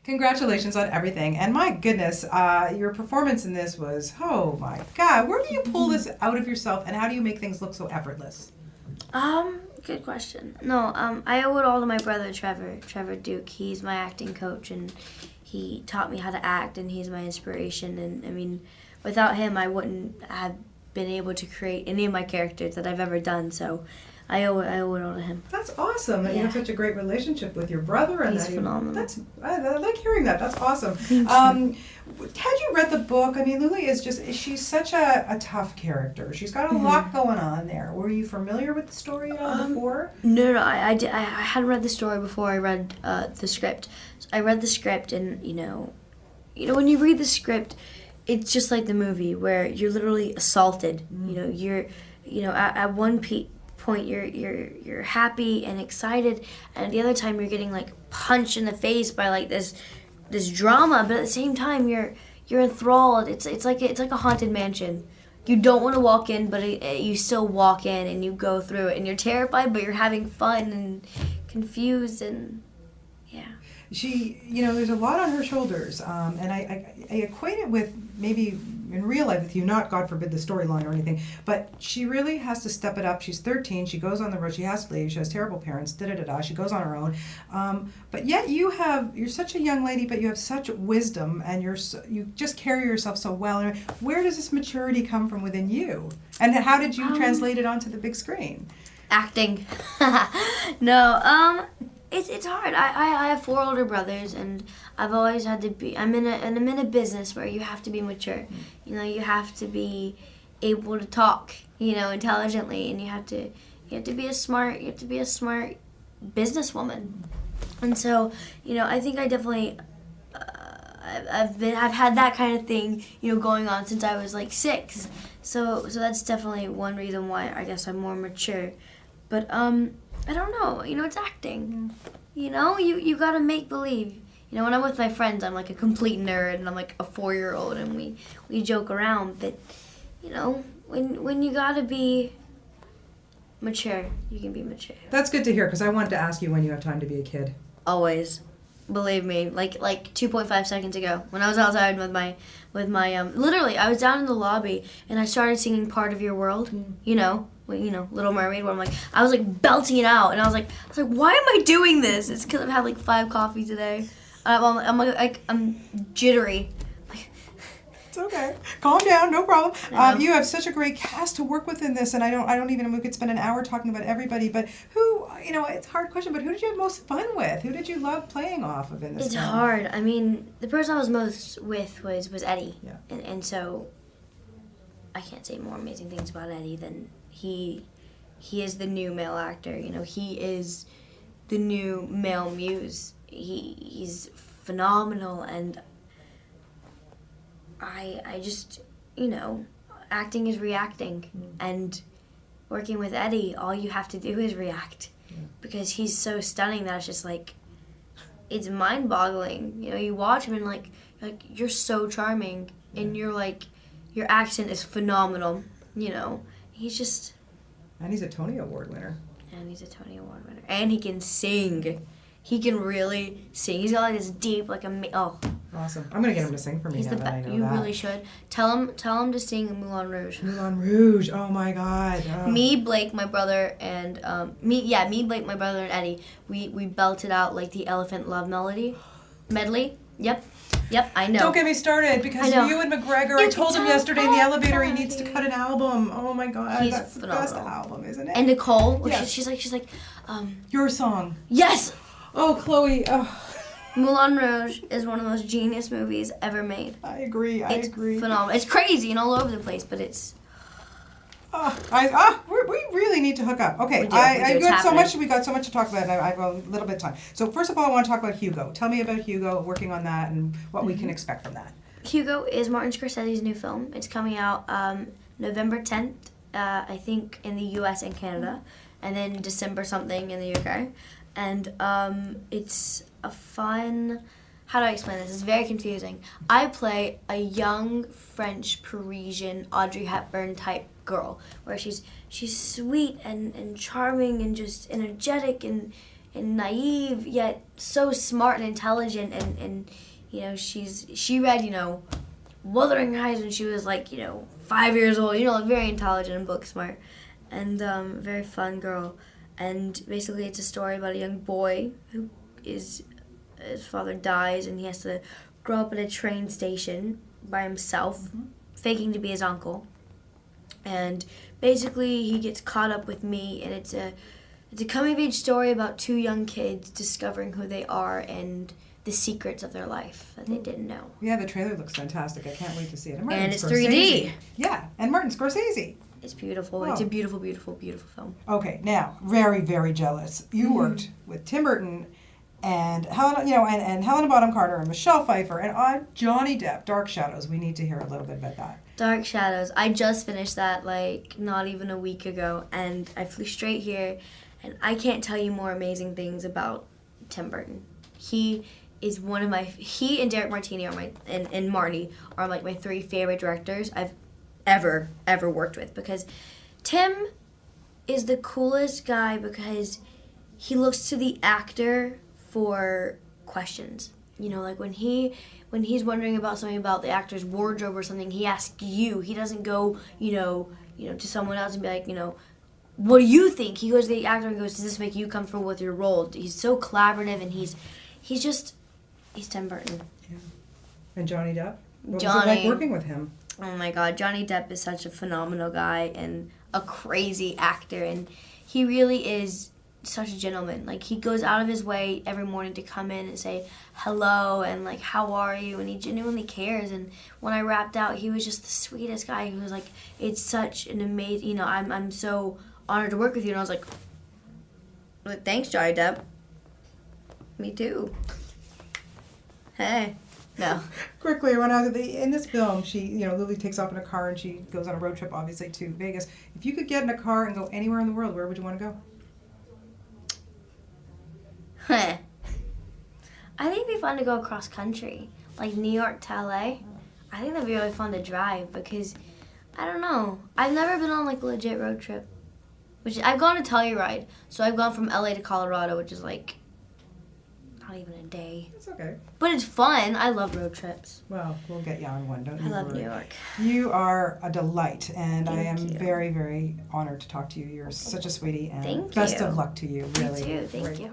Congratulations on everything. And my goodness, your performance in this was, oh my God. Where do you pull this out of yourself and how do you make things look so effortless? Good question. No, I owe it all to my brother, Trevor Duke. He's my acting coach, and he taught me how to act, and he's my inspiration. And I mean, without him, I wouldn't have been able to create any of my characters that I've ever done. So I owe it all to him. That's awesome that you have such a great relationship with your brother. And He's phenomenal. I like hearing that. That's awesome. Had you read the book? I mean, Lily she's such a tough character. She's got a lot going on there. Were you familiar with the story at all before? No, I hadn't read the story before I read the script. So I read the script, and you know, when you read the script, it's just like the movie where you're literally assaulted. At one point you're happy and excited, and the other time you're getting like punched in the face by like this drama, but at the same time you're enthralled. It's like a haunted mansion. You don't want to walk in, but you still walk in and you go through it, and you're terrified, but you're having fun and confused, and yeah. She, there's a lot on her shoulders, and I equate it with maybe in real life with you, not God forbid the storyline or anything, but she really has to step it up. She's 13, she goes on the road, she has to leave, she has terrible parents, she goes on her own, but yet you're such a young lady, but you have such wisdom, and you just carry yourself so well. Where does this maturity come from within you, and how did you translate it onto the big screen? Acting. No, It's hard. I have 4 older brothers, and I've always had to be. I'm in a business where you have to be mature. You have to be able to talk, intelligently, and you have to be a smart businesswoman. And so, I think I definitely I've had that kind of thing, going on since I was like 6. So that's definitely one reason why I guess I'm more mature. But I don't know. It's acting. You gotta make believe. When I'm with my friends, I'm like a complete nerd, and I'm like a 4-year-old, and we joke around. But when you gotta be mature, you can be mature. That's good to hear, because I wanted to ask you when you have time to be a kid. Always. Believe me, like 2.5 seconds ago, when I was outside with my literally, I was down in the lobby, and I started singing "Part of Your World," Little Mermaid, where I was like belting it out, and I was like, why am I doing this? It's because I've had like 5 coffees a day. I'm jittery. It's okay. Calm down, no problem. You have such a great cast to work with in this, and I don't even. We could spend an hour talking about everybody, but who? It's a hard question. But who did you have most fun with? Who did you love playing off of in this? It's hard. I mean, the person I was most with was Eddie, and so I can't say more amazing things about Eddie than he is the new male actor. He is the new male muse. He's phenomenal, and I just, acting is reacting, and working with Eddie, all you have to do is react, because he's so stunning that it's just like, it's mind-boggling. You watch him and like you're so charming, and you're like, your accent is phenomenal. He's just. And he's a Tony Award winner. And he can sing. He can really sing. He's got like this deep, Awesome. I'm gonna get him to sing for me now that I know You that. really should. Tell him to sing Moulin Rouge. Moulin Rouge. Oh my God. Oh. Me, Blake, my brother, and Blake, my brother, and Eddie. We belted out like the Elephant Love medley. Yep, I know. Don't get me started, because you and McGregor, I told him yesterday in the elevator he needs to cut an album. Oh my God. He's That's phenomenal. The best album, isn't it? And Nicole, yes. she's like, your song. Yes! Oh, Chloe. Oh. Moulin Rouge is one of the most genius movies ever made. I agree. It's phenomenal. It's crazy and all over the place, but it's. We really need to hook up. Okay, We got so much. We got so much to talk about, and I have a little bit of time. So first of all, I want to talk about Hugo. Tell me about Hugo, working on that, and what we can expect from that. Hugo is Martin Scorsese's new film. It's coming out November 10th, I think, in the U.S. and Canada, and then December something in the UK. And it's a fun. How do I explain this? It's very confusing. I play a young French Parisian Audrey Hepburn type girl, where she's sweet and charming and just energetic and and naive, yet so smart and intelligent, and you know, she read, you know, Wuthering Heights when she was like, you know, 5 years old, you know, like very intelligent and book smart, and very fun girl. And basically it's a story about a young boy who his father dies, and he has to grow up at a train station by himself, faking to be his uncle. And basically he gets caught up with me, and it's a coming-of-age story about two young kids discovering who they are and the secrets of their life that they didn't know. Yeah, the trailer looks fantastic. I can't wait to see it. And it's 3D. Yeah, and Martin Scorsese. It's beautiful. Oh. It's a beautiful, beautiful, beautiful film. Okay, now, very, very jealous. You worked with Tim Burton and Helena, you know, and Helena Bonham Carter and Michelle Pfeiffer and Johnny Depp, Dark Shadows. We need to hear a little bit about that. Dark Shadows. I just finished that like not even a week ago, and I flew straight here, and I can't tell you more amazing things about Tim Burton. He is one of he and Derek Martini are and Marty are like my three favorite directors I've ever worked with, because Tim is the coolest guy because he looks to the actor for questions. You know, like when he's wondering about something about the actor's wardrobe or something, he asks you. He doesn't go, you know, to someone else and be like, you know, what do you think? He goes to the actor and goes, does this make you comfortable with your role? He's so collaborative, and he's Tim Burton. Yeah. And Johnny Depp? What was it Johnny. like working with him? Oh my God, Johnny Depp is such a phenomenal guy and a crazy actor, and he really is such a gentleman. Like, he goes out of his way every morning to come in and say hello and like, how are you? And he genuinely cares. And when I wrapped out, he was just the sweetest guy. He was like, it's such an amazing, you know, I'm so honored to work with you. And I was like, thanks, Johnny Depp. Me too. Hey. No. Quickly, in this film, Lily takes off in a car and she goes on a road trip, obviously, to Vegas. If you could get in a car and go anywhere in the world, where would you want to go? I think it'd be fun to go across country, like New York to LA. I think that'd be really fun to drive because, I don't know, I've never been on like a legit road trip. I've gone to Telluride, so I've gone from LA to Colorado, which is like not even a day. It's okay. But it's fun. I love road trips. Well, we'll get you on one, don't you? I love New York. You are a delight, and I am Thank you. very, very honored to talk to you. You're such a sweetie, and Thank best you. of luck to you, really. Me too. Thank you.